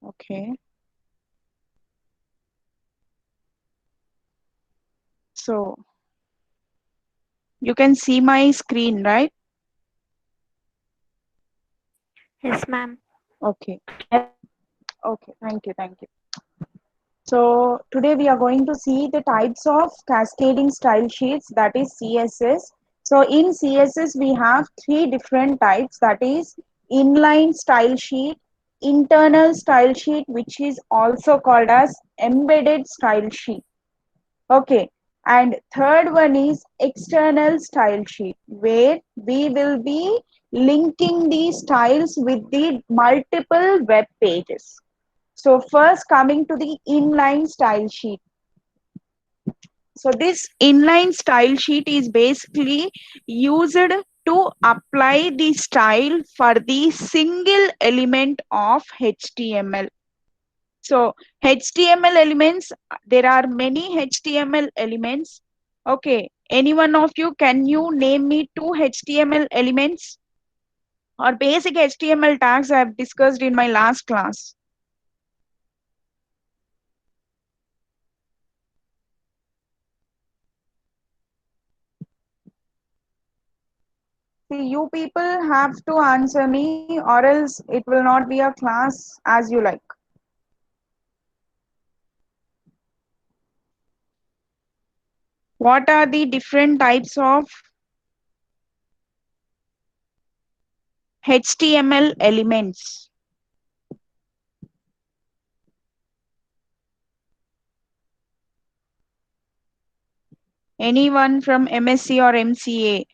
Okay. So you can see my screen, right? Yes, ma'am. Okay. Okay. Thank you. Thank you. So today we are going to see the types of cascading style sheets, that is CSS. So in CSS we have three different types, that is inline style sheet, internal style sheet, which is also called as embedded style sheet. Okay. And third one is external style sheet, where we will be linking the styles with the multiple web pages. So first coming to the inline style sheet. So this inline style sheet is basically used to apply the style for the single element of HTML. So HTML elements, there are many HTML elements. Okay, any one of you, can you name me two HTML elements or basic HTML tags I have discussed in my last class? See, you people have to answer me, or else it will not be a class as you like. What are the different types of HTML elements? Anyone from MSc or MCA?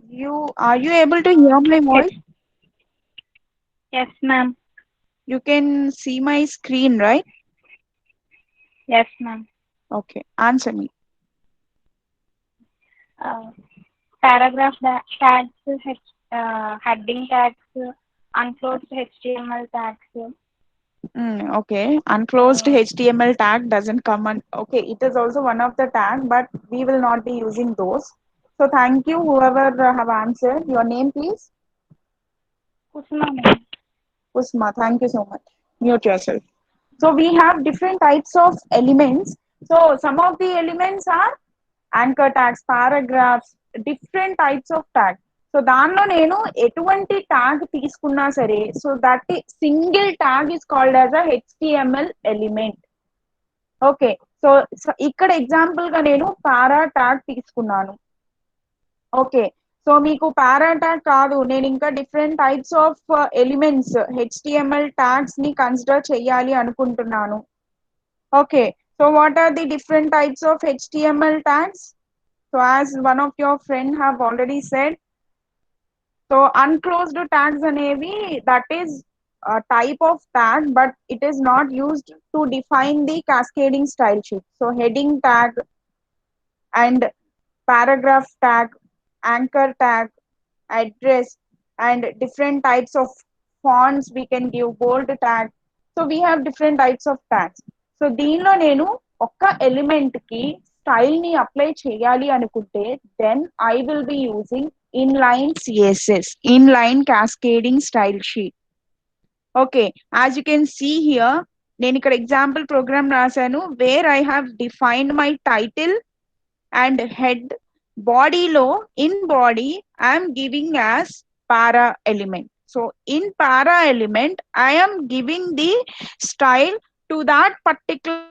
You are you able to hear my Yes, voice? yes, ma'am. You can see my screen, right? Yes, ma'am. Okay, answer me. Uh, Paragraph tags, heading tags, unclosed HTML tags. Okay, unclosed Uh, HTML tag doesn't come on. Okay, it is also one of the tag, but we will not be using those. So thank you, whoever have answered. Your name, please. Kusuma, ma'am. Usma, thank you so much. Mute yourself. So we have different types of elements. So some of the elements are anchor tags, paragraphs, different types of tags. So దానిలో నేను ఎటువంటి tag తీసుకున్నా సరే so that single tag is called as a HTML element. Okay, so ఇక్కడ example గా నేను para tag తీసుకున్నాను. Okay, so మీకు పారా ట్యాగ్ కాదు, నేను ఇంకా different types of elements HTML tags ని కన్సిడర్ చేయాలి అనుకుంటున్నాను. Okay, so what are the different types of HTML tags? So as one of your friend have already said, so unclosed tags అనేవి that is a type of tag, but it is not used to define the cascading style sheet. So heading tag and paragraph tag, anchor tag, address, and different types of fonts we can give, bold tag. So we have different types of tags. So దీనిలో నేను ఒక్క element కి style ని apply చేయాలి అనుకుంటే then I will be using inline CSS, inline cascading style sheet. Okay, as you can see here, నేను ఇక్కడ example program రాశాను where I have defined my title and head. Body low, in body I am giving as para element. So in para element I am giving the style to that particular.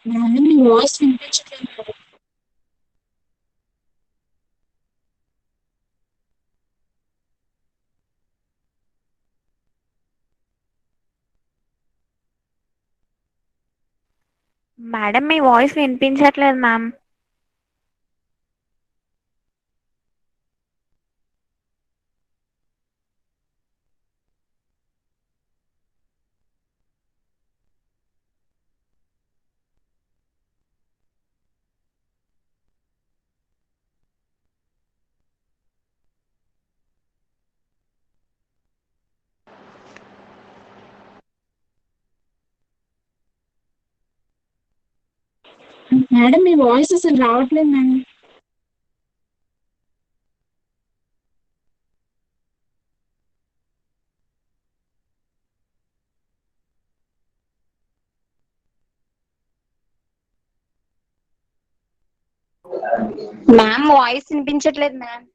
Madam me voice వినిపించట్లేదు. Madam మీ voice వినిపించట్లేదు ma'am. Madam మీ voice అసలు రావట్లేదు madam. Ma'am voice వినిపించట్లేదు ma'am.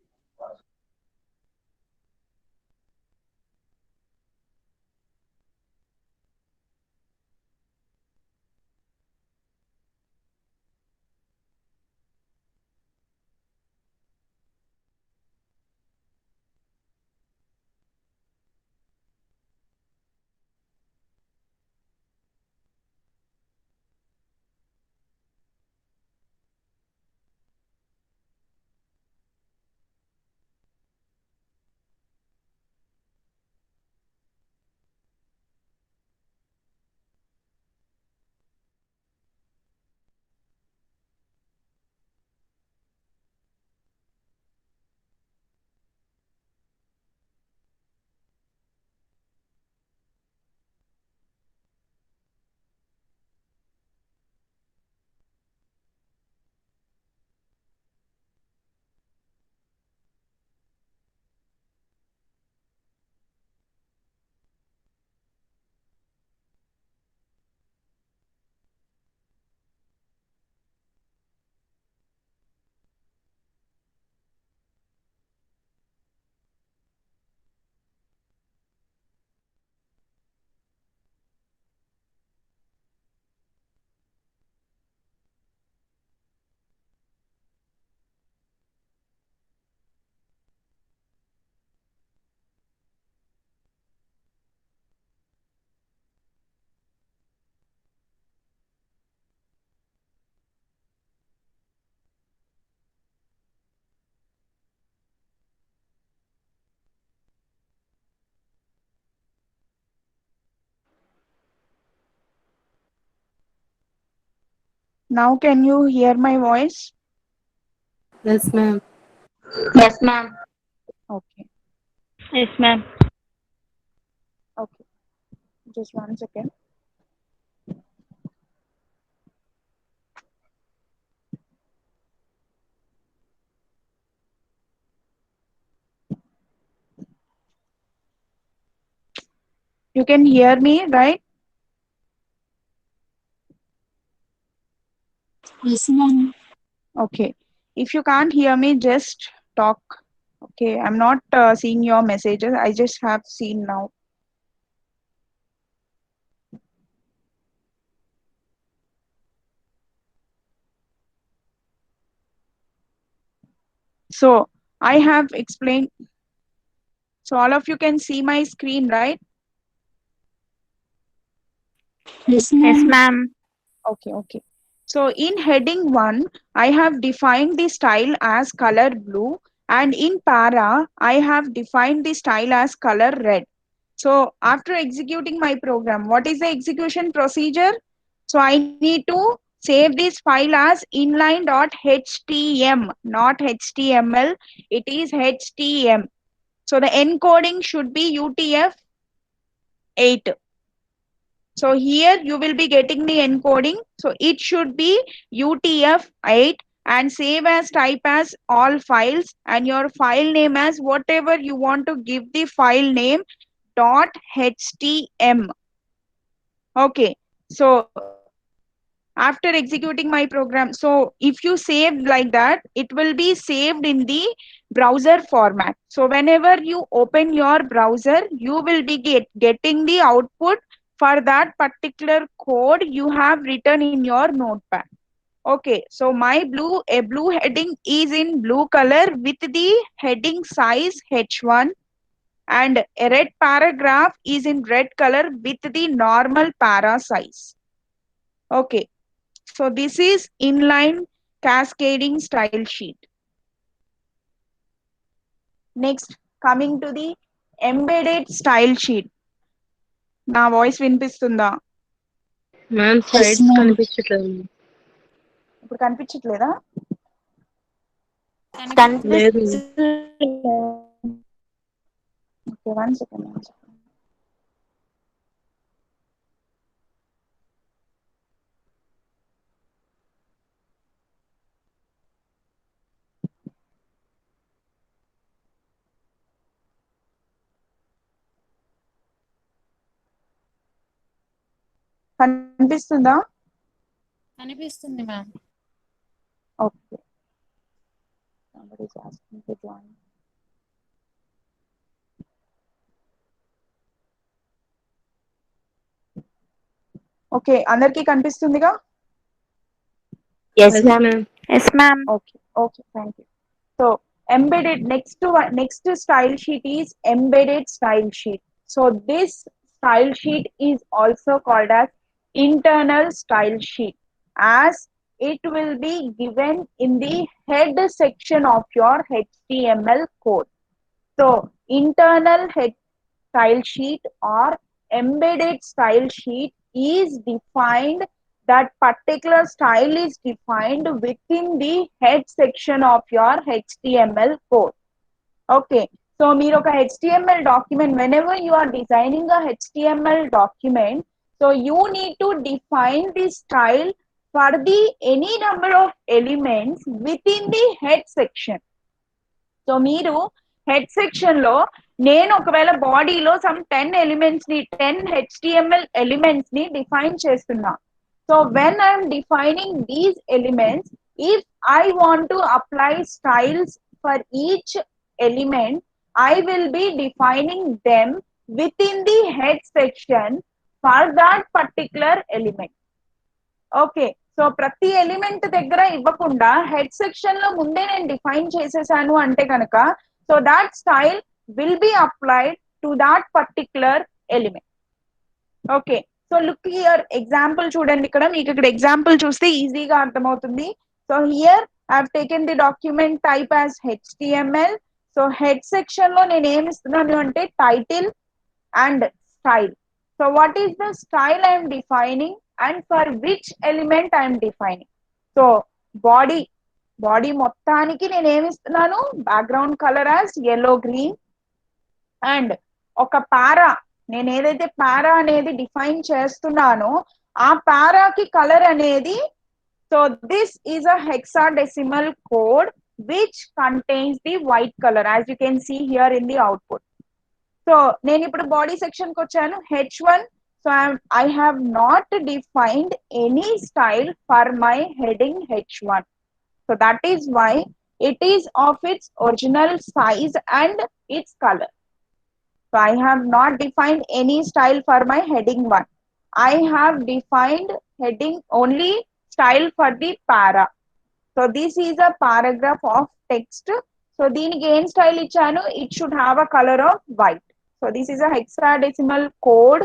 Now can you hear my voice? Yes, ma'am. Yes, ma'am. Okay. Yes, ma'am. Okay. Just 1 second. You can hear me, right? Yes, ma'am. Okay. If you can't hear me, just talk. Okay. I'm not seeing your messages. I just have seen now. So I have explained. So all of you can see my screen, right? Yes, Yes ma'am. ma'am. Okay, okay. So in heading 1, I have defined the style as color blue, and in para, I have defined the style as color red. So after executing my program, what is the execution procedure? So I need to save this file as inline.htm, not HTML. It is HTM. So the encoding should be UTF-8. So here you will be getting the encoding. So it should be UTF-8 and save as type as all files and your file name as whatever you want to give the file name dot htm. Okay. So after executing my program, so if you save like that, it will be saved in the browser format. So whenever you open your browser, you will be getting the output for that particular code you have written in your notepad. Okay, so a blue heading is in blue color with the heading size H1, and a red paragraph is in red color with the normal para size. Okay, so this is inline cascading style sheet. Next, coming to the embedded style sheet. నా voice వినిపిస్తుందా? Ma'am Yes, slides ma'am. కనిపించట్లేదు. ఇప్పుడు కనిపించట్లేదా? లేదు. Okay, one second. కనిపిస్తుందా? కనిపిస్తుంది ma'am. Okay. Somebody is asking to join. Okay, అందరికీ కనిపిస్తుందిగా? Yes, Yes, ma'am. ma'am. Yes, ma'am. Okay, thank you. So embedded, next style sheet is embedded style sheet. So this style sheet is also called as internal style sheet, as it will be given in the head section of your HTML code. So internal head style sheet or embedded style sheet is defined, that particular style is defined within the head section of your HTML code. Okay, so మీరు ఒక HTML document, whenever you are designing a HTML document, so you need to define the style for the any number of elements within the head section. So మీరు head section లో నేను ఒకవేళ బాడీలో some 10 elements ని 10 HTML elements ని define చేస్తున్నా. So when I'm defining these elements, if I want to apply styles for each element, I will be defining them within the head section for that particular element. Okay, so ప్రతి element దగ్గర ఇవ్వకుండా head section లో ముందే నేను define చేసేసాను అంటే కనుక, so that style will be applied to that particular element. Okay, so look here example చూడండి. ఇక్కడ మీకు ఇక్కడ ఎగ్జాంపుల్ చూస్తే ఈజీగా అర్థమవుతుంది. So here I have taken the document type as HTML. So head section లో నేను ఏమి ఇస్తున్నాను అంటే title and style. So what is the style I am defining and for which element I am defining? So body మొత్తానికి నేను ఏమి ఇస్తున్నాను, background colour as yellow green, and ఒక పారా, నేను ఏదైతే పారా అనేది డిఫైన్ చేస్తున్నానో ఆ పారాకి కలర్ అనేది, so this is a hexadecimal code which contains the white color, as you can see here in the output. So నేను ఇప్పుడు బాడీ సెక్షన్ కి వచ్చాను, H1. So I have not defined any style for my heading H1. So that is why it is of its original size and its colour. So I have not defined any style for my heading 1. I have defined heading only style for the para. So this is a paragraph of text. So దీనికి ఏం style ఇచ్చాను, it should have a colour off white. So this is a hexadecimal code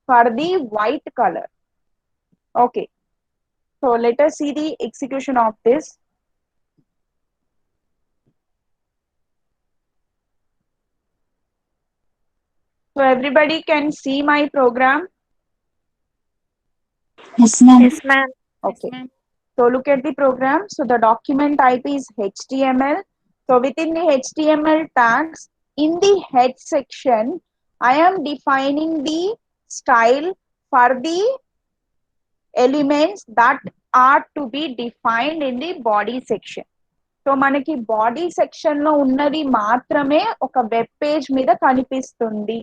for the white color. Okay, so let us see the execution of this. So everybody can see my program. Yes, ma'am. Yes, ma'am. Okay, so look at the program. So the document type is HTML. So within the HTML tags, in the head section, I am defining the style for the elements that are to be defined in the body section. So మనకి body section లో ఉన్నది మాత్రమే ఒక web page మీద కనిపిస్తుంది.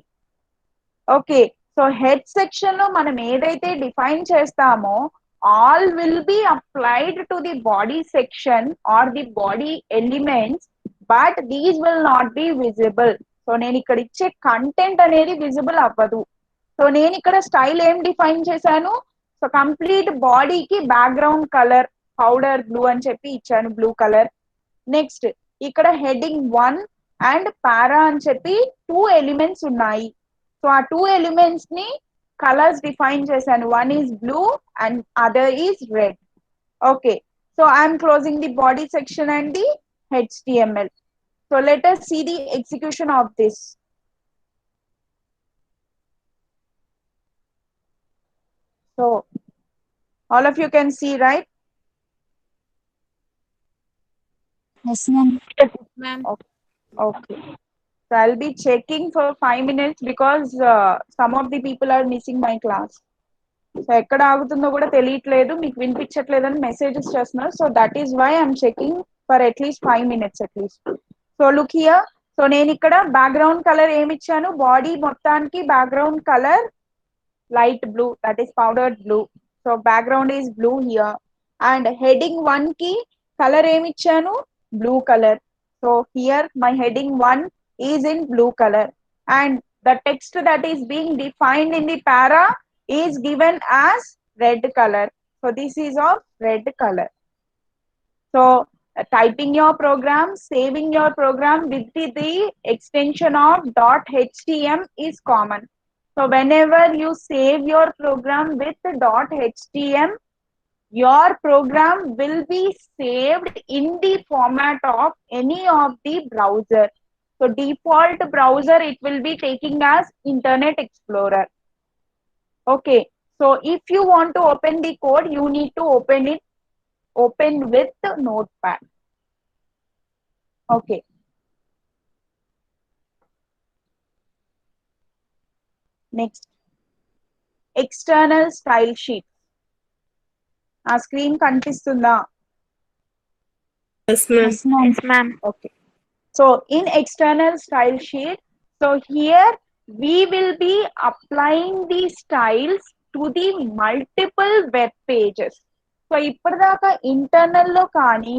Okay, so head section లో మనం ఏదైతే డిఫైన్ చేస్తామో all will be applied to the body section or the body elements, but these will not be visible. So నేను ఇక్కడ ఇచ్చే కంటెంట్ అనేది విజిబుల్ అవ్వదు. సో నేను ఇక్కడ స్టైల్ ఏం డిఫైన్ చేశాను, సో కంప్లీట్ బాడీకి బ్యాక్గ్రౌండ్ కలర్ పౌడర్ బ్లూ అని చెప్పి ఇచ్చాను, బ్లూ కలర్. నెక్స్ట్ ఇక్కడ హెడింగ్ 1 అండ్ పారా అని చెప్పి 2 ఎలిమెంట్స్ ఉన్నాయి. సో ఆ 2 ఎలిమెంట్స్ ని కలర్స్ డిఫైన్ చేశాను, one is blue and other is red. Okay, so I'm closing the body section and the HTML. So let us see the execution of this. So all of you can see, right? Yes, ma'am. Ma'am. Okay. So I'll be checking for 5 minutes because some of the people are missing my class. So ఎక్కడ ఆగుతుందో కూడా తెలియట్లేదు, మీకు వినిపించట్లేదని messages చేస్తున్నారు. So that is why I'm checking for at least 5 minutes at least. So look here, so నేను ఇక్కడ background colour ఏమి ఇచ్చాను, బాడీ మొత్తానికి background colour light blue, that is powdered blue. So background is blue here. And heading 1 కి colour ఏమి ఇచ్చాను, blue colour. So here my heading 1 is in blue colour and the text that is being defined in the para is given as red color. So this is of red color. So typing your program, saving your program with the extension of .htm is common. So whenever you save your program with .htm, your program will be saved in the format of any of the browser. So default browser it will be taking as Internet Explorer. Okay, so if you want to open the code, you need to open with the Notepad. Okay. Next, external style sheet. ఆ screen కనిపిస్తుందా? Yes, ma'am. Yes, ma'am. Yes, ma'am. Okay. So in external style sheet, so here we will be applying the styles to the multiple web pages. So ఇప్పటిదాకా internal లో కానీ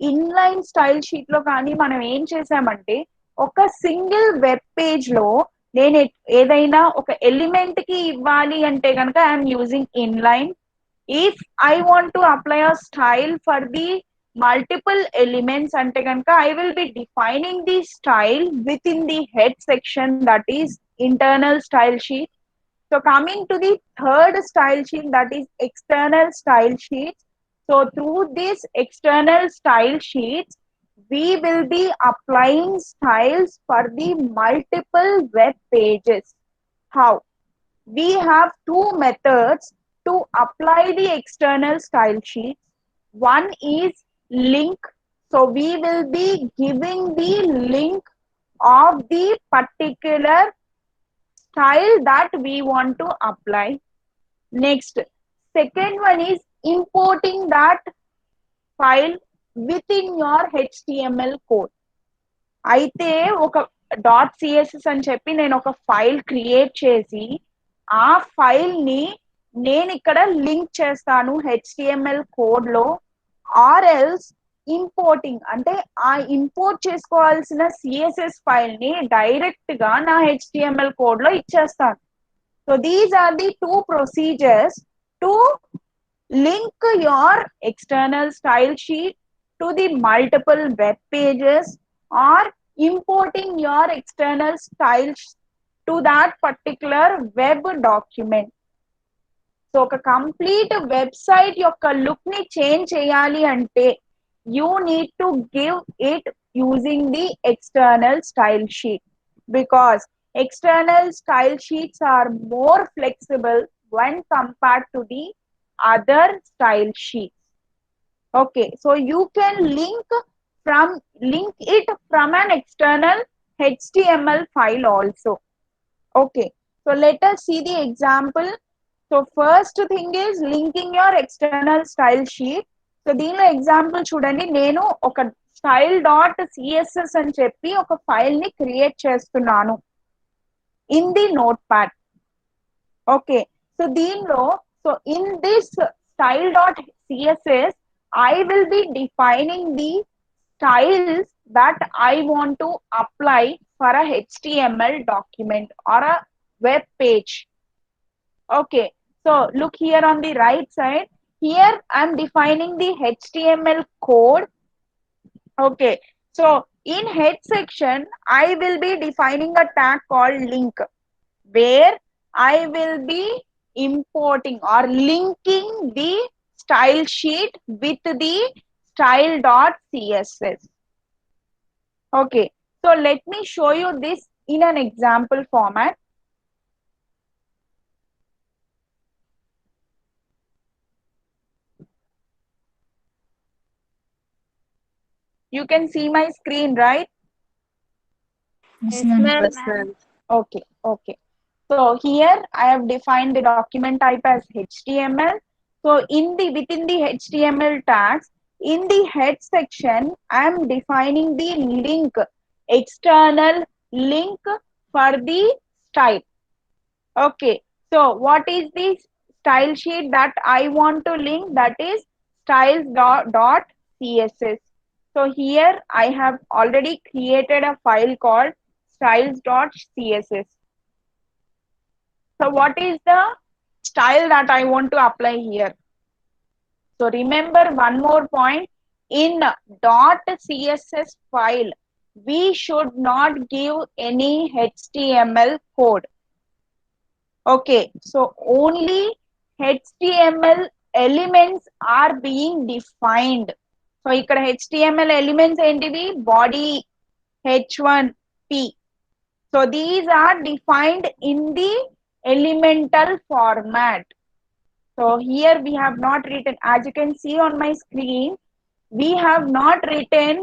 inline style sheet లో కానీ మనం ఏం చేసామంటే, ఒక సింగిల్ వెబ్ పేజ్ లో నేను ఏదైనా ఒక ఎలిమెంట్ కి ఇవ్వాలి అంటే కనుక I'm using inline. If I want to apply a style for the multiple elements ante ganaka I will be defining the style within the head section, that is internal style sheet. So coming to the third style sheet, that is external style sheet. So through this external style sheets we will be applying styles for the multiple web pages. How? We have two methods to apply the external style sheets. One is link. So we will be giving the link of the particular style that we want to apply. Next, second one is importing that file within your HTML code. అయితే ఒక .css అని చెప్పి నేను ఒక file create చేసి ఆ file ని నేను ఇక్కడ లింక్ చేస్తాను HTML కోడ్ లో, ఆర్ ఎల్స్ ఇంపోర్టింగ్ అంటే ఆ ఇంపోర్ట్ చేసుకోవాల్సిన CSS ఫైల్ ని డైరెక్ట్ గా నా HTML కోడ్ లో ఇచ్చేస్తాను. So these are the two procedures to link your external style sheet to the multiple web pages or importing your external style to that particular web document. So ఒక complete website యొక్క look ని change చేయాలి అంటే you need to give it using the external style sheet, because external style sheets are more flexible when compared to the other style sheets. Okay, so you can link it from an external HTML file also. Okay, so let us see the example. So first thing is linking your external style sheet. So దీనిలో example చూడండి, నేను ఒక style.css అని చెప్పి ఒక file ని create చేస్తున్నాను in the notepad. Okay, so దీనిలో so in this style.css I will be defining the styles that I want to apply for a HTML document or a web page. Okay, so look here on the right side. Here I'm defining the HTML code. Okay, so in head section, I will be defining a tag called link, where I will be importing or linking the style sheet with the style.css. Okay, so let me show you this in an example format. You can see my screen, right? Yes, Yes, ma'am. Yes, ma'am. ma'am. Okay, okay. So here I have defined the document type as HTML. So within the HTML tags, in the head section, I am defining the link, external link for the style. Okay. So what is the style sheet that I want to link? That is styles.css. So here I have already created a file called styles.css. So what is the style that I want to apply here? So remember one more point, in .css file, we should not give any HTML code. Okay, so only HTML elements are being defined. So ఇక్కడ HTML elements ఏంటివి? Body, H1P. So these are defined in the elemental format. So here we have not written, as you can see on my screen, we have not written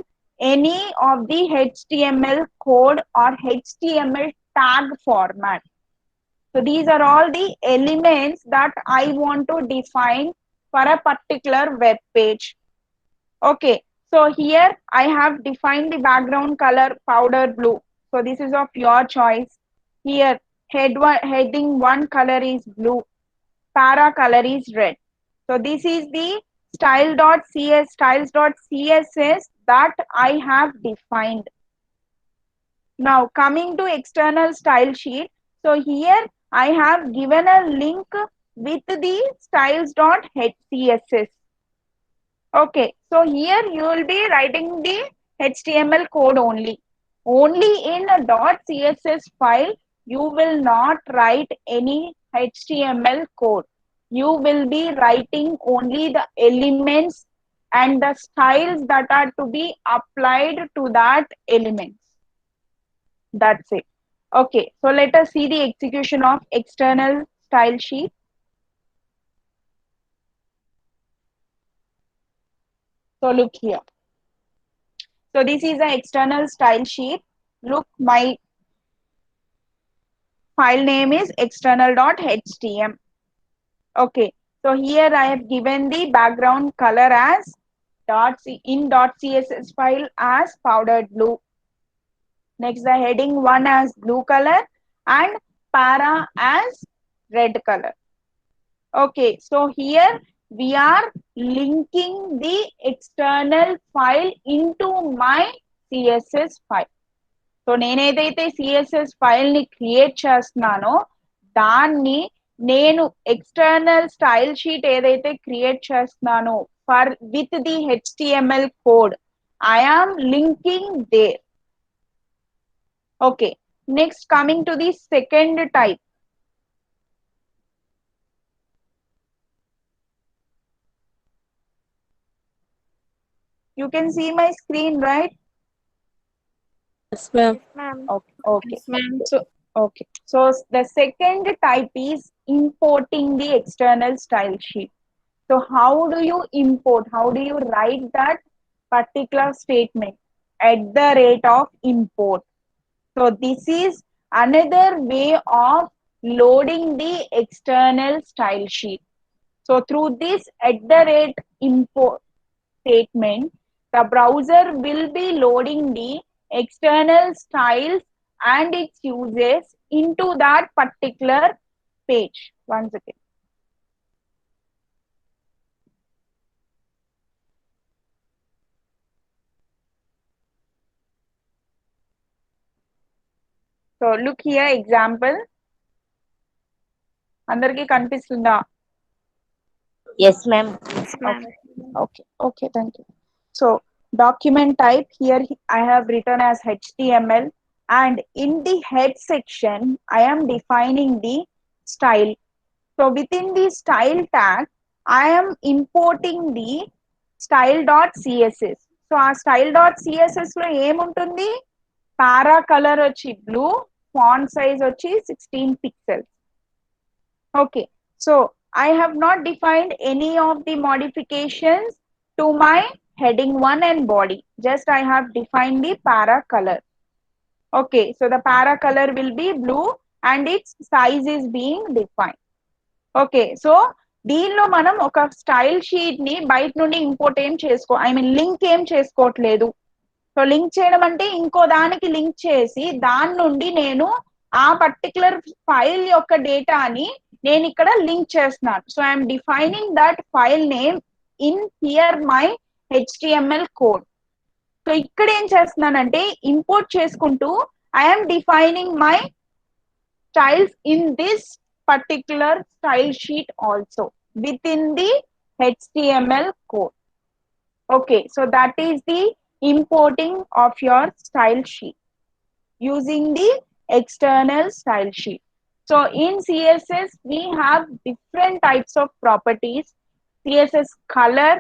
any of the HTML code or HTML tag format. So these are all the elements that I want to define for a particular web page. Okay, so here I have defined the background color powder blue. So this is of your choice. Here heading one color is blue, para color is red. So this is the styles.css that I have defined. Now coming to external style sheet. So here I have given a link with the styles.css. Okay, so here you will be writing the HTML code only. Only in a .css file, you will not write any HTML code. You will be writing only the elements and the styles that are to be applied to that elements. That's it. Okay, so let us see the execution of external style sheet. So look here. So this is the external style sheet. Look, my file name is external.htm. Okay, so here I have given the background color as .css file as powdered blue. Next, the heading 1 as blue color and para as red color. Okay, so here we are linking the external file into my CSS file. So నేనేదైతే CSS file ని create చేస్తున్నానో దాన్ని నేను external style sheet ఏదైతే create చేస్తున్నానో for with the HTML code I am linking there. Okay, next coming to the second type. You can see my screen, right? Yes, ma'am. Yes, ma'am. Okay, okay. Yes, ma'am. So, okay. So the second type is importing the external style sheet. So how do you import? How do you write that particular statement? At the rate of import. So this is another way of loading the external style sheet. So through this at the rate import statement, the browser will be loading the external styles and its uses into that particular page. Once again. So look here, example. అందరికీ కనిపిస్తుందా? Yes, ma'am. Yes, ma'am. Okay, thank you. So document type here I have written as HTML, and in the head section I am defining the style. So within the style tag I am importing the style.css. So ఆ style.css లో ఏముంటుంది? para color వచ్చి blue, font size వచ్చి 16 pixels. Okay, so I have not defined any of the modifications to my heading 1 and body. Just I have defined the para color. Okay, so the para color will be blue and its size is being defined. Okay, so దీనిలో మనం ఒక style sheet ని బయట నుండి import ఏం link ఏం చేసుకోవట్లేదు. So link చేయడం అంటే ఇంకో దానికి లింక్ చేసి దాని నుండి నేను ఆ పర్టికులర్ ఫైల్ యొక్క డేటాని నేను ఇక్కడ లింక్ చేస్తున్నాను. So I'm defining that file name in here my HTML code. So ఇక్కడ ఏం చేస్తున్నానంటే ఇంపోర్ట్ చేసుకుంటూ I'm defining my styles in this particular style sheet also within the HTML code. Okay, so that is the importing of your style sheet using the external style sheet. So in CSS we have different types of properties: CSS color,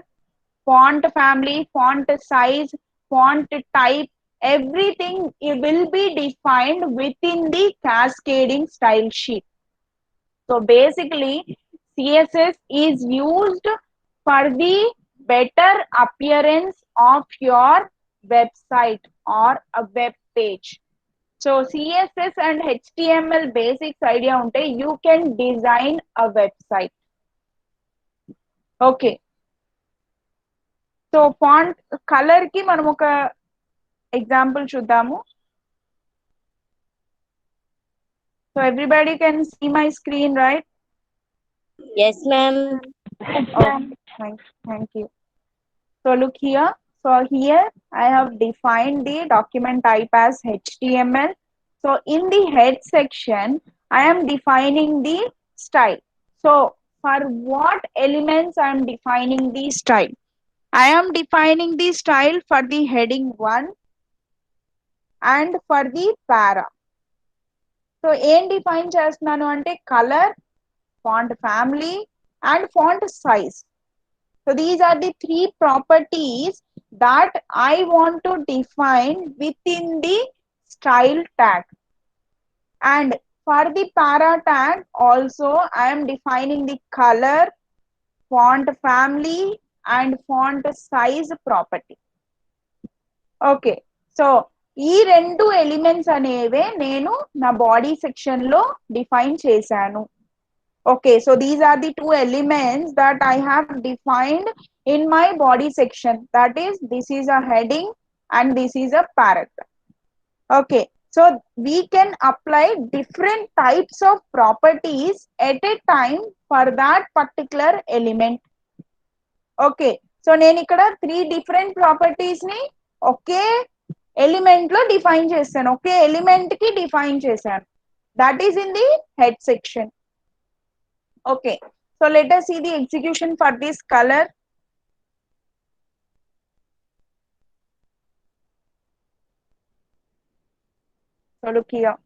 font family, font size, font type, everything will be defined within the cascading style sheet. So basically CSS is used for the better appearance of your website or a web page. So CSS and HTML basics idea unte you can design a website. Okay, so font color ki manam oka example chudamu. So everybody can see my screen, right? Yes, ma'am. Thank you. So look here. So here I have defined the document type as HTML. So in the head section, I am defining the style. So for what elements I am defining the style? I am defining the style for the heading 1 and for the para. So ఏం define చేస్తున్నాను అంటే colour, font family and font size. So these are the three properties that I want to define within the style tag. And for the para tag also I am defining the color, font family and font size property. Okay, so ఈ రెండు elements అనేవే నేను నా body section లో define చేశాను. Okay, so these are the two elements that I have defined in my body section. That is, this is a heading and this is a paragraph. Okay, so we can apply different types of properties at a time for that particular element. Okay, so నేను ఇక్కడ 3 different properties ని ఒకే element లో define చేశాను, ఒకే element కి define చేశాను. That is in the head section. Okay, so let us see the execution for this color. So look here.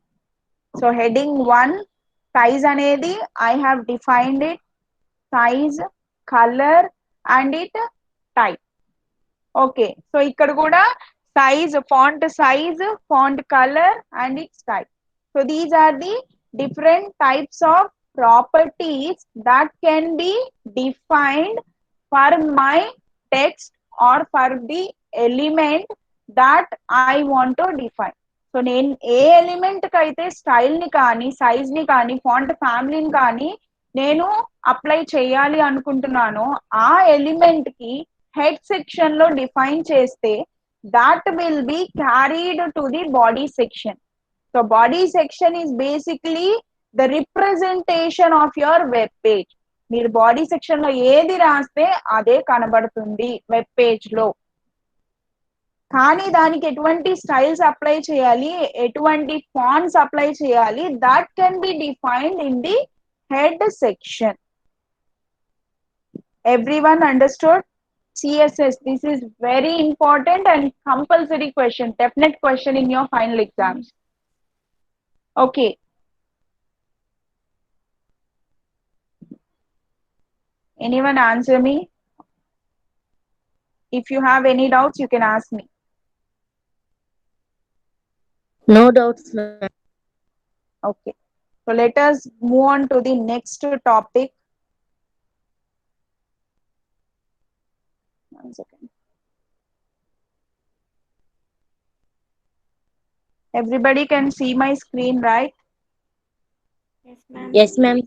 So heading 1, size anedi I have defined it, size, color and it type. Okay, so ikkada kuda size, font size, font color and its type. So these are the different types of properties that can be defined for my text or for the element that I want to define. So నేను ఏ element కి అయితే style ని కానీ size ని కానీ font ఫ్యామిలీని కానీ నేను అప్లై చేయాలి అనుకుంటున్నానో ఆ ఎలిమెంట్ కి హెడ్ సెక్షన్ లో డిఫైన్ చేస్తే that will be carried to the body section. So body section is basically the representation of your web page. మీరు బాడీ సెక్షన్ లో ఏది రాస్తే అదే కనబడుతుంది వెబ్ పేజ్ లో. కానీ దానికి ఎటువంటి స్టైల్స్ అప్లై చేయాలి, ఎటువంటి ఫాంట్స్ అప్లై చేయాలి, that can be defined in the head section. Everyone understood? CSS, this is very important and compulsory question, definite question in your final exams. Okay. Anyone answer me? If you have any doubts, you can ask me. No doubts, ma'am. Okay. So let us move on to the next topic. One second. Everybody can see my screen, right? Yes, ma'am. Yes, ma'am.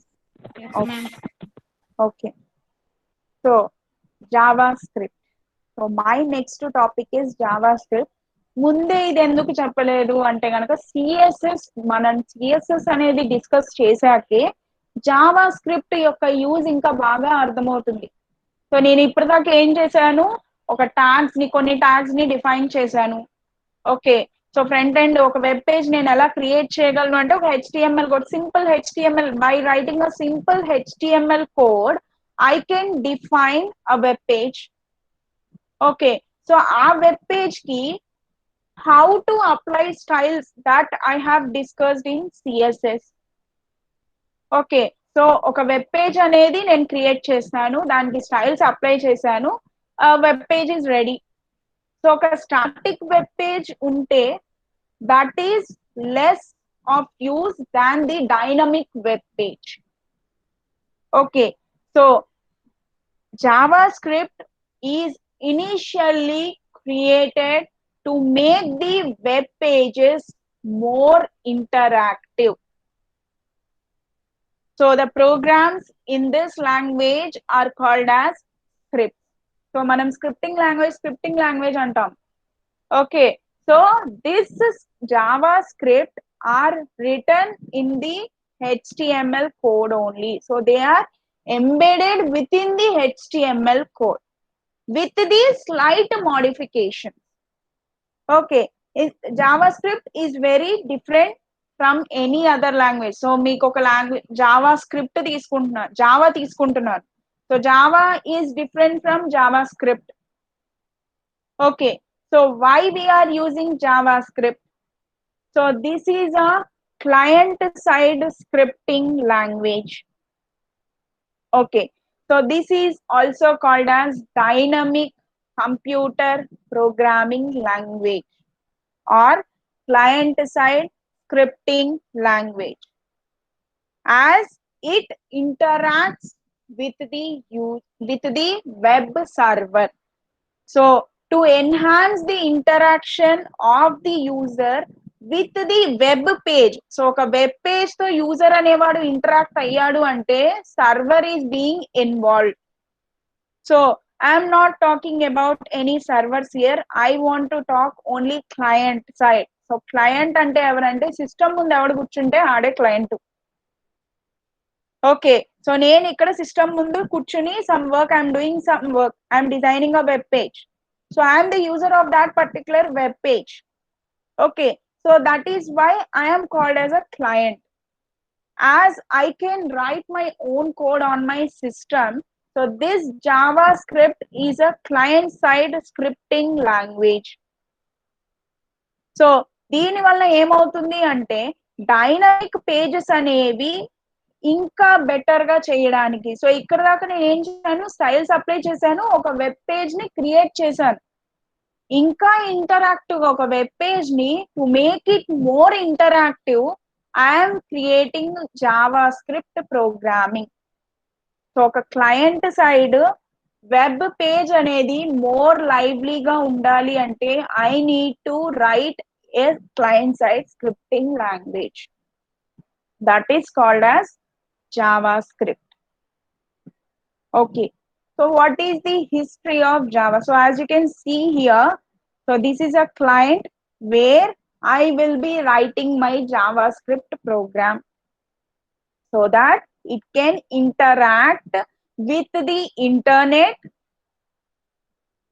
Yes, Okay. ma'am. Okay. So JavaScript. So my next topic is JavaScript. ముందే ఇది ఎందుకు చెప్పలేదు అంటే కనుక CSS మనం CSS అనేది discuss చేశాకే Java script యొక్క use ఇంకా బాగా అర్థమవుతుంది. సో నేను ఇప్పటిదాకా ఏం చేశాను, ఒక ట్యాగ్స్ ని కొన్ని ట్యాగ్స్ ని డిఫైన్ చేశాను. ఓకే, సో ఫ్రంట్ ఎండ్ ఒక వెబ్ పేజ్ నేను ఎలా క్రియేట్ చేయగలను అంటే ఒక HTML code, simple HTML, by writing a simple HTML code I can define a web page. Okay, so ఆ వెబ్ పేజ్ కి how to apply styles that I have discussed in CSS. Okay, so ఒక web page అనేది నేను create చేశాను, దానికి styles apply చేశాను, web page is ready. So ఒక static web page ఉంటే that is less of use than the dynamic web page. Okay, so JavaScript is initially created to make the web pages more interactive. So the programs in this language are called as scripts. So manam scripting language antam. Okay, so this JavaScript are written in the HTML code only. So they are embedded within the HTML code with the slight modification. Okay, JavaScript is very different from any other language. So మీకు ఒక language JavaScript తీసుకుంటున్నారు, Java తీసుకుంటున్నారు. So Java is different from JavaScript. Okay, so why we are using JavaScript? So this is a client side scripting language. Okay, so this is also called as dynamic computer programming language or client side scripting language, as it interacts with the web server. So to enhance the interaction of the user with the web page, so ఒక web page తో user అనేవాడు interact అయ్యాడు అంటే server is being involved. So I'm not talking about any servers here, I want to talk only client side. So client అంటే ఎవరంటే system ముందు ఎవడు కూర్చుంటే ఆడే క్లయింట్. ఓకే, సో నేను ఇక్కడ సిస్టమ్ ముందు కూర్చుని some work I'm doing some work, I'm designing a web page. So I am the user of that particular web page. Okay, so that is why I am called as a client. As I can write my own code on my system, so this JavaScript is a client side scripting language. So దీని వల్ల ఏమవుతుంది అంటే dynamic pages అనేవి ఇంకా better గా చేయడానికి, so ఇక్కడ దాకా నేను ఏం చేశాను, స్టైల్స్ అప్లై చేశాను, ఒక వెబ్ పేజ్ ని క్రియేట్ చేశాను. ఇంకా ఇంటరాక్టివ్ గా ఒక వెబ్ పేజ్ ని to make it more interactive I'm creating Java script programming. So ఒక క్లయింట్ సైడ్ వెబ్ పేజ్ అనేది మోర్ లైవ్లీగా ఉండాలి అంటే I need to right A client side scripting language, that is called as JavaScript. Okay, so what is the history of Java? So as you can see here, so this is a client where I will be writing my JavaScript program so that it can interact with the internet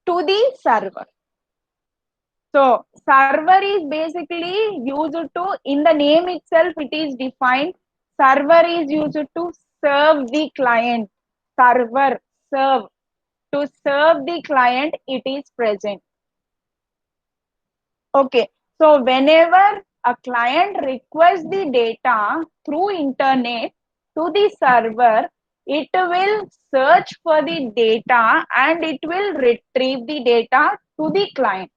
to the server. So server is basically used to, in the name itself it is defined, server is used to serve the client. Server, serve. To serve the client, it is present. Okay, so whenever a client requests the data through internet to the server, it will search for the data and it will retrieve the data to the client.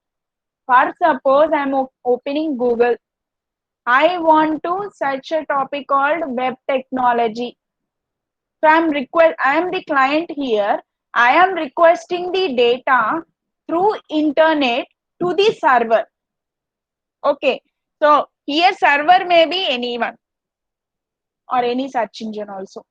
For suppose I'm opening Google. I want to search a topic called web technology. So I am the client here. I am requesting the data through internet to the server. Okay, so here server may be anyone or any search engine also.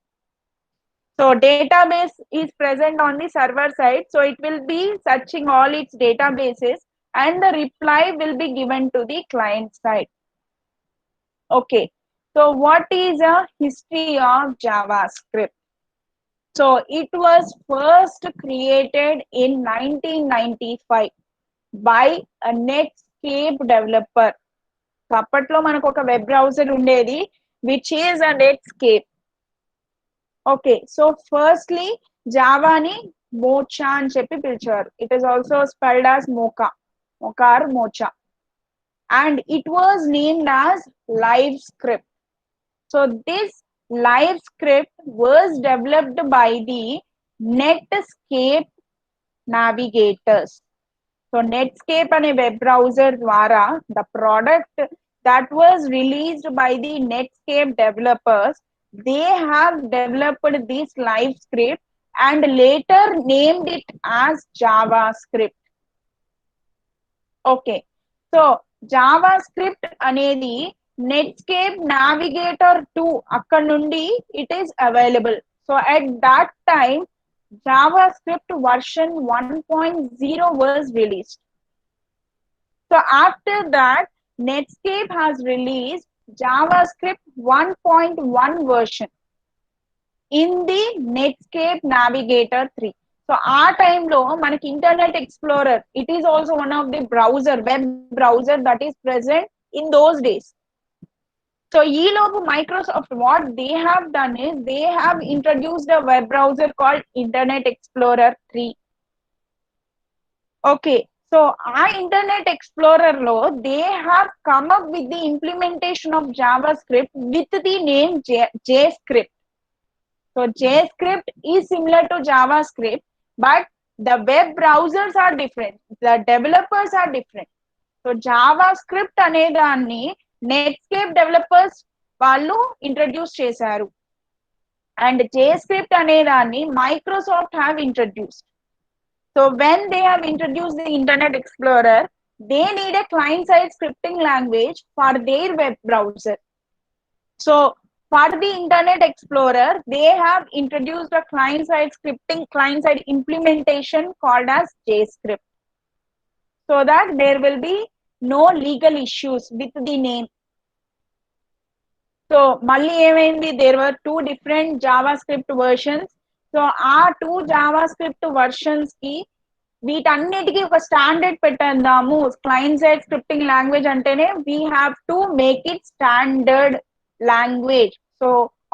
So database is present on the server side, so it will be searching all its databases and the reply will be given to the client side. Okay, so what is a history of JavaScript? So it was first created in 1995 by a Netscape developer. అప్పట్లో మనకు ఒక web browser ఉండేది which is a Netscape. Okay, so firstly జావాని Mocha అని చెప్పి పిలిచారు. It is also spelled as Mocha, Mocha or Mocha, and it was named as live script. So this live script was developed by the Netscape navigators. So Netscape ane web browser dwara the product that was released by the Netscape developers, they have developed this live script and later named it as JavaScript. Okay, so JavaScript anedi Netscape Navigator 2 akkad nundi it is available. So at that time JavaScript version 1.0 was released. So after that Netscape has released JavaScript 1.1 version in the Netscape Navigator 3. So our time lo manaki Internet Explorer, it is also one of the web browser that is present in those days. So elopu Microsoft, what they have done is they have introduced a web browser called Internet Explorer 3. Okay, so our Internet Explorer lo they have come up with the implementation of JavaScript with the name JScript. So JScript is similar to JavaScript, but the web browsers are different, the developers are different. So JavaScript ane danni Netscape developers వాళ్ళు introduce చేశారు and JScript ane danni Microsoft have introduced. So when they have introduced the Internet Explorer, they need a client-side scripting language for their web browser. So for the Internet Explorer, they have introduced a client-side scripting, client-side implementation called as JScript, so that there will be no legal issues with the name. So malli ఏమైంది, there were two different JavaScript versions. So ఆ two JavaScript versions కి వీటన్నిటికీ ఒక standard పెట్టేద్దాము. Client side scripting language అంటేనే we have to make it standard language. So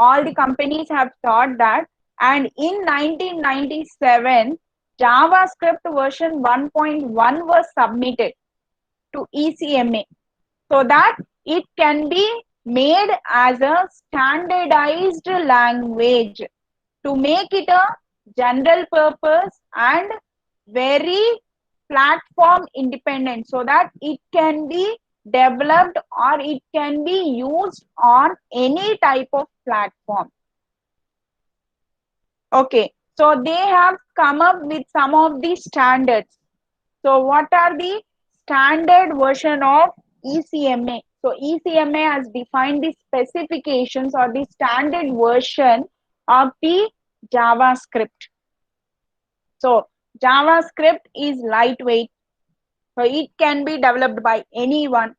all the companies have thought that, and in 1997 JavaScript version 1.1 was submitted to ECMA so that it can be made as a standardized language to make it a general purpose and very platform independent, so that it can be developed or it can be used on any type of platform. Okay, so they have come up with some of the standards. So what are the standard version of ECMA? So ECMA has defined the specifications or the standard version of the JavaScript. So JavaScript is lightweight, so it can be developed by anyone,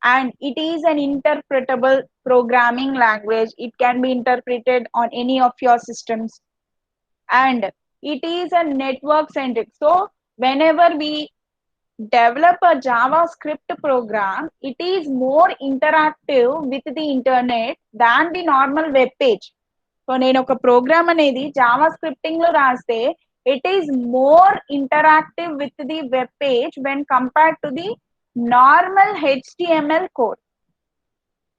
and it is an interpretable programming language. It can be interpreted on any of your systems, and it is a network centric. So whenever we develop a JavaScript program, it is more interactive with the internet than the normal web page. So so నేను ఒక programme అనేది Java scripting లో రాస్తే it is more interactive with the web page when compared to the normal HTML code.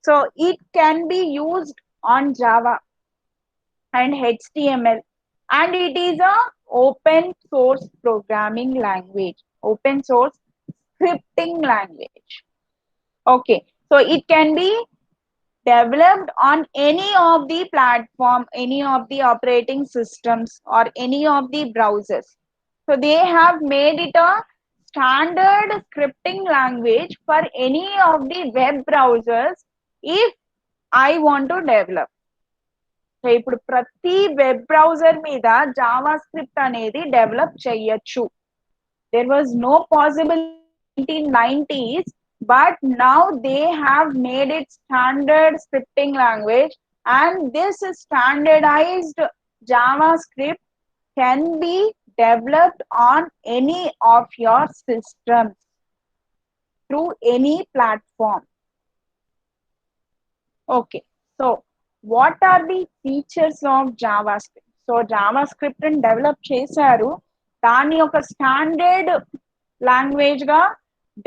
So it can be used on Java and HTML, and it is a open source programming language, open source scripting language. Okay, so it can be developed on any of the platform, any of the operating systems, or any of the browsers. So they have made it a standard scripting language for any of the web browsers if I want to develop. So ఇప్పుడు ప్రతి web browser మీద Java script అనేది develop చేయొచ్చు. There was no possible in 1990s, but now they have made it standard scripting language, and this standardized JavaScript can be developed on any of your systems through any platform. Okay, so what are the features of JavaScript? So JavaScript ని develop చేశారు, దాన్ని ఒక standard language గా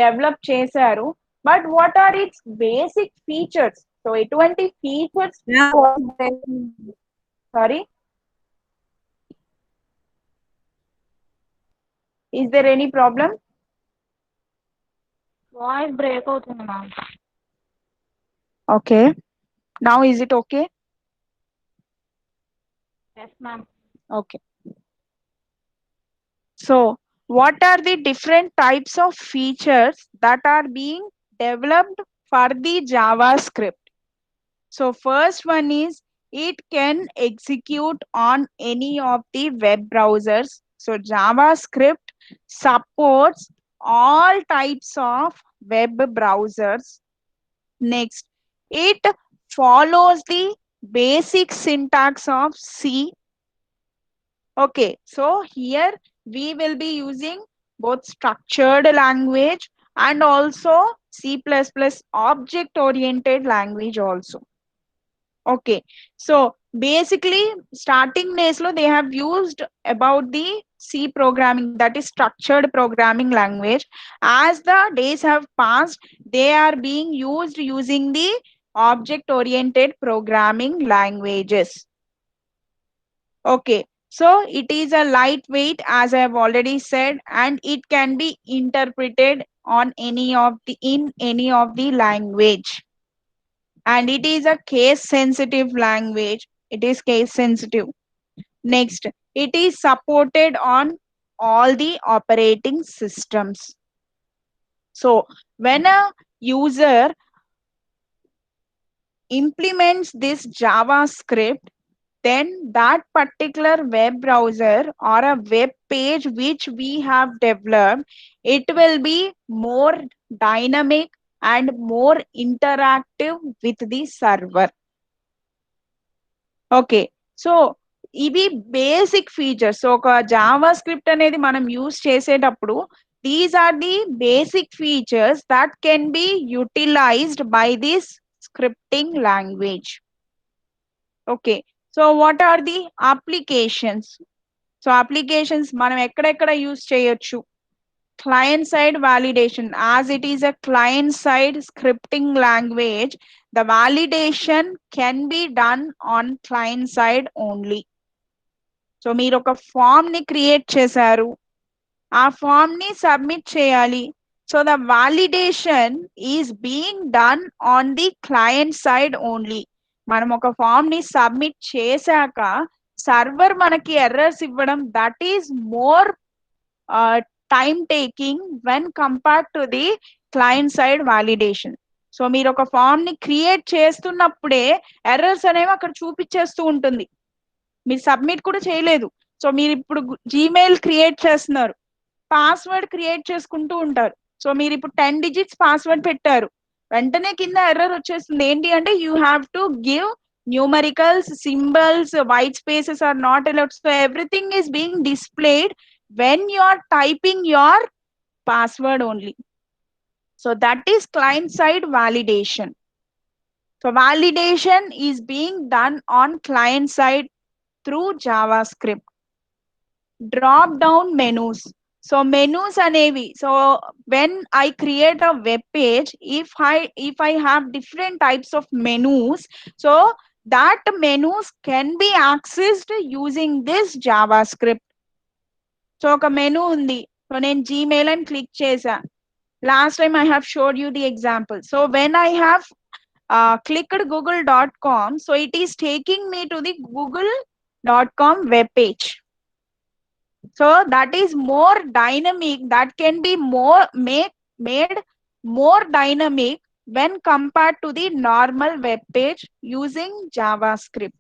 develop చేశారు. But what are its basic features? So ఎటువంటి features? Sorry, is there any problem? Voice break అవుతుంది ma'am. Okay, now is it okay? Yes ma'am. Okay. So, what are the different types of features that are being developed for the JavaScript? So, first one is it can execute on any of the web browsers. So, JavaScript supports all types of web browsers. Next, it follows the basic syntax of C. Okay, so here we will be using both structured language and also C++ object oriented language also. Okay, so basically starting days lo they have used about the C programming, that is structured programming language. As the days have passed, they are being used using the object oriented programming languages. Okay, so it is a lightweight, as I have already said, and it can be interpreted on any of the in any of the language. And it is a case sensitive language. It is case sensitive. Next, it is supported on all the operating systems. So when a user implements this JavaScript, then that particular web browser or a web page which we have developed, it will be more dynamic and more interactive with the server. Okay, so ఇవి basic features. ఒక JavaScript అనేది మనం use చేసేటప్పుడు these are the basic features that can be utilised by this scripting language. Okay, so what are the applications? So applications మనం ఎక్కడెక్కడ use చేయొచ్చు? Client side validation, as it is a client side scripting language, the validation can be done on client side only. So మీరు ఒక form ని create చేశారు, ఆ form ని submit చేయాలి. So the validation is being done on the client side only. మనం ఒక form ని సబ్మిట్ చేశాక సర్వర్ మనకి ఎర్రర్స్ ఇవ్వడం, that is more time taking when compared to the client side validation. So మీరు ఒక ఫామ్ ని క్రియేట్ చేస్తున్నప్పుడే ఎర్రర్స్ అనేవి అక్కడ చూపించేస్తూ ఉంటుంది, మీరు సబ్మిట్ కూడా చేయలేదు. సో మీరు ఇప్పుడు జీమెయిల్ క్రియేట్ చేస్తున్నారు, పాస్వర్డ్ క్రియేట్ చేసుకుంటూ ఉంటారు. సో మీరు ఇప్పుడు 10 digits పాస్వర్డ్ పెట్టారు, వెంటనే కింద ఎర్రర్ వచ్చేస్తుంది. ఏంటి అంటే you have to give numericals, symbols, white spaces are not allowed. So everything is being displayed when you are typing your password only. So that is client side validation. So validation is being done on client side through JavaScript. Drop down menus. So menus అనేవి. So when I create a web page, if I have different types of menus, so that menus can be accessed using this JavaScript. So ఒక menu ఉంది. So నేను Gmail అని click చేశా. Last time I have showed you the example. So when I have clicked google.com, so it is taking me to the google.com web page. So that is more dynamic, that can be made more dynamic when compared to the normal web page using JavaScript.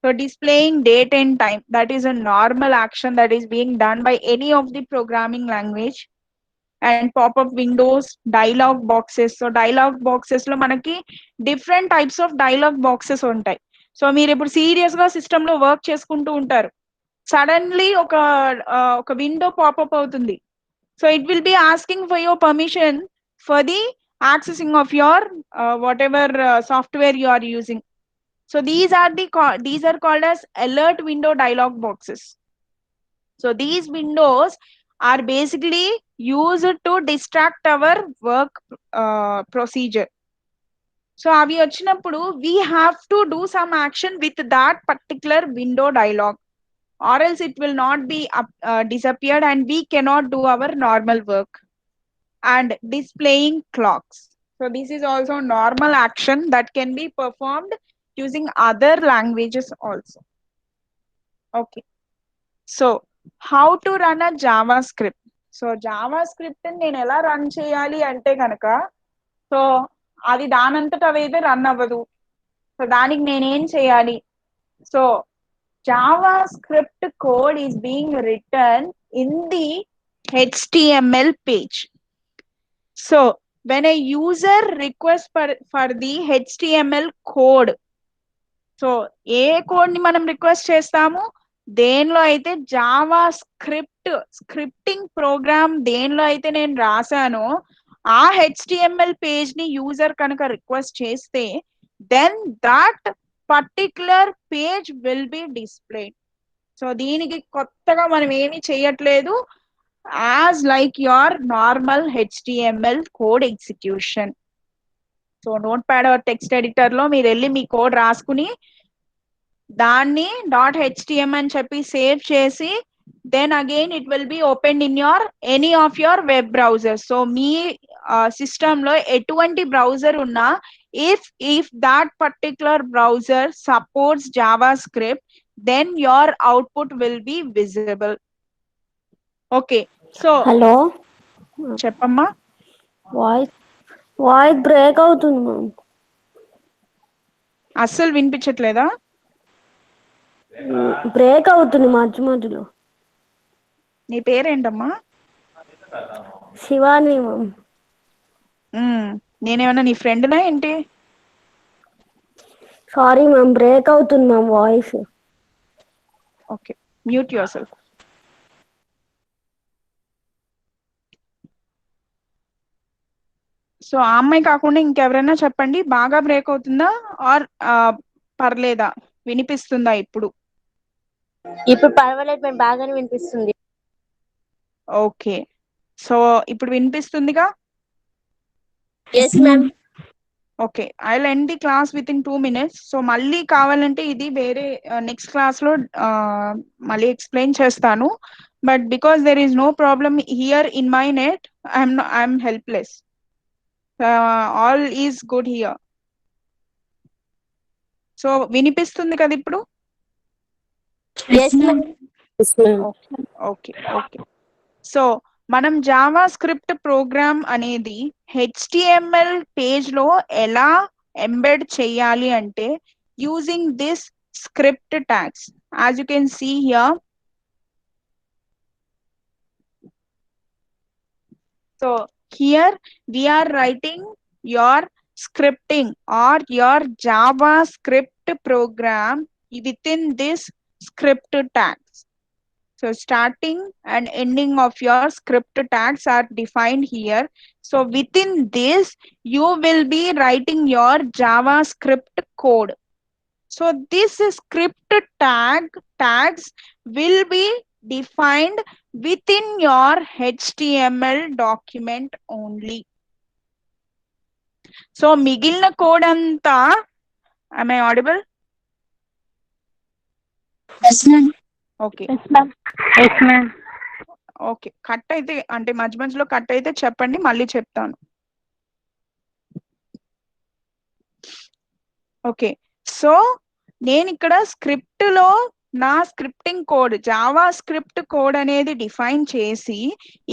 So displaying date and time, that is a normal action that is being done by any of the programming language. And pop-up windows, dialog boxes. So dialog boxes lo manaki different types of dialog boxes ఉంటాయి. So మీరు ఇప్పుడు serious గా system లో work చేసుకుంటూ ఉంటారు, suddenly ఒక window popup అవుతుంది. So it will B asking for your permission for the accessing of your whatever software you are using. So these are called as alert window dialog boxes. So these windows are basically used to distract our work procedure. So avi vachinappudu we have to do some action with that particular window dialog, or else it will not be disappeared and we cannot do our normal work. And displaying clocks. So this is also normal action that can be performed using other languages also. Okay. So how to run a JavaScript? So JavaScript నేను ఎలా run చేయాలి అంటే కనుక, so అది దానంతట అవైతే run అవ్వదు. So దానికి నేనేం చేయాలి? So JavaScript code is being written in the HTML page. So when a user requests for the HTML code, so A code ని మనం రిక్వెస్ట్ చేస్తాము, దేనిలో అయితే జావా స్క్రిప్టింగ్ ప్రోగ్రామ్ దేనిలో అయితే నేను రాశానో ఆ HTML పేజ్ ని యూజర్ కనుక రిక్వెస్ట్ చేస్తే then that particular page will be displayed. So దీనికి కొత్తగా మనం ఏమి చేయట్లేదు, as like your normal HTML code execution. So notepad or text editor లో మీరు వెళ్ళి మీ కోడ్ రాసుకుని దాన్ని .html అని చెప్పి సేవ్ చేసి then again it will be open in your any of your web browser. So మీ సిస్టమ్ లో ఎటువంటి బ్రౌజర్ ఉన్నా, if that particular browser supports JavaScript, then your output will be visible. Okay, so hello, చెప్పమ్మా. Voice break అవుతుంది ma'am. అస్సలు వినిపించట్లేదా? Break అవుతుంది మధ్య మధ్యలో. నీ పేరేంటమ్మా? శివాని మ్యామ్. నేనేమన్నా నీ ఫ్రెండ్నా ఏంటి? సారీ మ్యామ్, బ్రేక్ అవుతుంది ma'am voice. Okay, mute yourself. So ఆ అమ్మాయి కాకుండా ఇంకెవరైనా చెప్పండి, బాగా బ్రేక్ అవుతుందా ఆర్ పర్లేదా, వినిపిస్తుందా ఇప్పుడు? ఇప్పుడు పర్వాలేదు మేడం, బాగానే వినిపిస్తుంది. ఓకే, సో ఇప్పుడు వినిపిస్తుందిగా? Yes ma'am. Okay, I will end the class with in 2 minutes. So మళ్ళీ కావాలంటే ఇది వేరే నెక్స్ట్ క్లాస్ లో మళ్ళీ ఎక్స్ప్లెయిన్ చేస్తాను. But because there is no problem here in my net, I'm helpless. All is good here. So వినిపిస్తుంది కదా ఇప్పుడు? Yes ma'am. Okay okay. So మనం జావా స్క్రిప్ట్ ప్రోగ్రామ్ అనేది HTML పేజ్ లో ఎలా ఎంబెడ్ చేయాలి అంటే using this script tags. As you can see here, so here we are writing your scripting or your JavaScript program within this script tags. So starting and ending of your script tags are defined here. So within this, you will be writing your JavaScript code. So this script tags will be defined within your HTML document only. So మిగిలిన code అంతా, am I audible? Yes, ma'am. Okay. Yes ma'am. Yes ma'am. Okay, cut అయితే అంటే మధ్య మధ్యలో cut అయితే చెప్పండి, మళ్ళీ చెప్తాను. ఓకే, సో నేను ఇక్కడ స్క్రిప్ట్ లో నా scripting code Java script code అనేది డిఫైన్ చేసి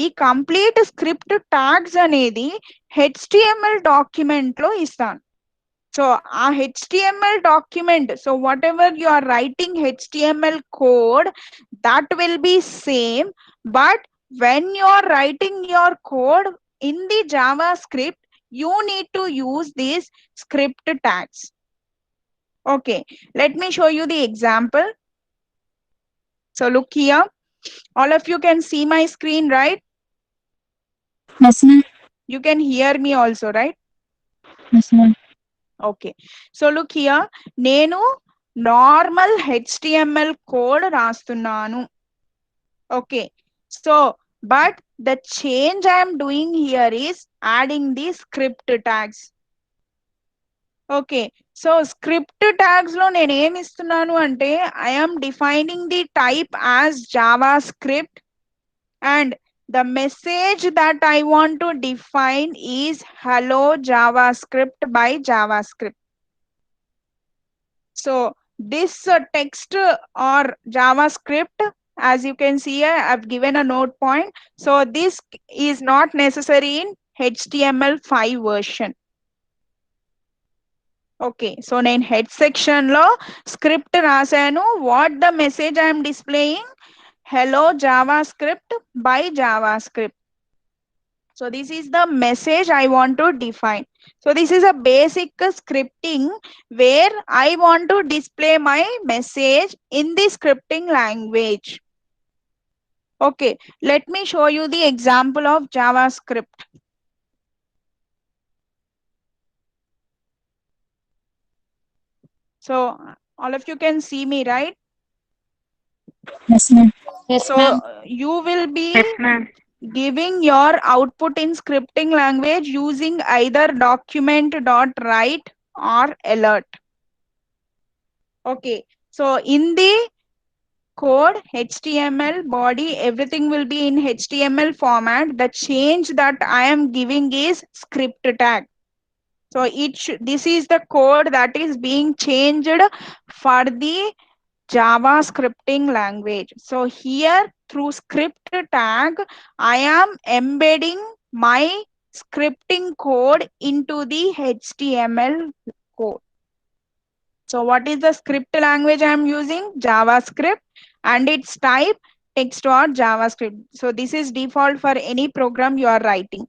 ఈ కంప్లీట్ స్క్రిప్ట్ ట్యాగ్స్ అనేది HTML డాక్యుమెంట్ లో ఇస్తాను. సో ఆ HTML document, so whatever you are writing HTML code, that will be same, but when you are writing your code in the JavaScript, you need to use these script tags. Okay, let me show you the example. So look here, all of you can see my screen, right? Yes, ma'am. You can hear me also, right? Yes, ma'am. Okay, so look here, నేను normal HTML code రాస్తున్నాను. Okay, so but the change I am doing here is adding the script tags. Okay, so script tags లో నేను ఏమి ఇస్తున్నాను అంటే I am defining the type as JavaScript, and the message that I want to define is hello JavaScript by JavaScript. So this text or JavaScript, as you can see here, I've given a note point. So this is not necessary in HTML5 version. Okay, so in head section lo script rasanu, what the message I am displaying, hello JavaScript by JavaScript. So this is the message I want to define. So this is a basic scripting where I want to display my message in the scripting language. Okay, let me show you the example of JavaScript. So all of you can see me, right? Yes, ma'am. Yes, So ma'am. you will be yes ma'am. giving your output in scripting language using either document.write or alert. Okay, so in the code, HTML body, everything will be in HTML format. The change that I am giving is script tag. So this is the code that is being changed for the JavaScripting language. So here through script tag, I am embedding my scripting code into the HTML code. So what is the script language I am using? JavaScript, and its type text or JavaScript. So this is default for any program you are writing.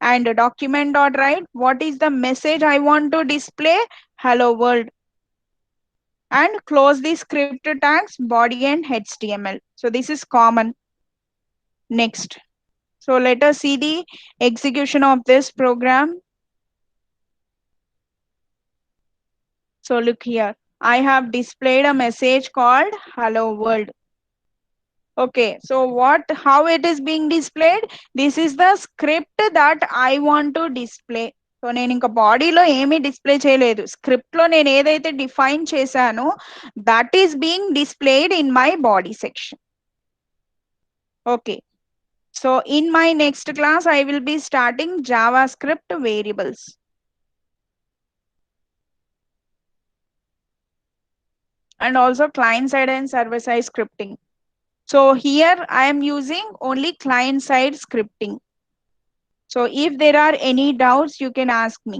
And document.write, what is the message I want to display? Hello world. And close the script tags body and HTML. So this is common. Next. So let us see the execution of this program. So look here, I have displayed a message called hello world. Okay, so how it is being displayed? This is the script that I want to display. So నేను ఇంకా బాడీలో ఏమీ display చేయలేదు, script లో నేను ఏదైతే define చేశానో that is being displayed in my body section. Okay, so in my next class I will B starting JavaScript variables. And also client side and server side scripting. So here I am using only client side scripting. So if there are any doubts, you can ask me.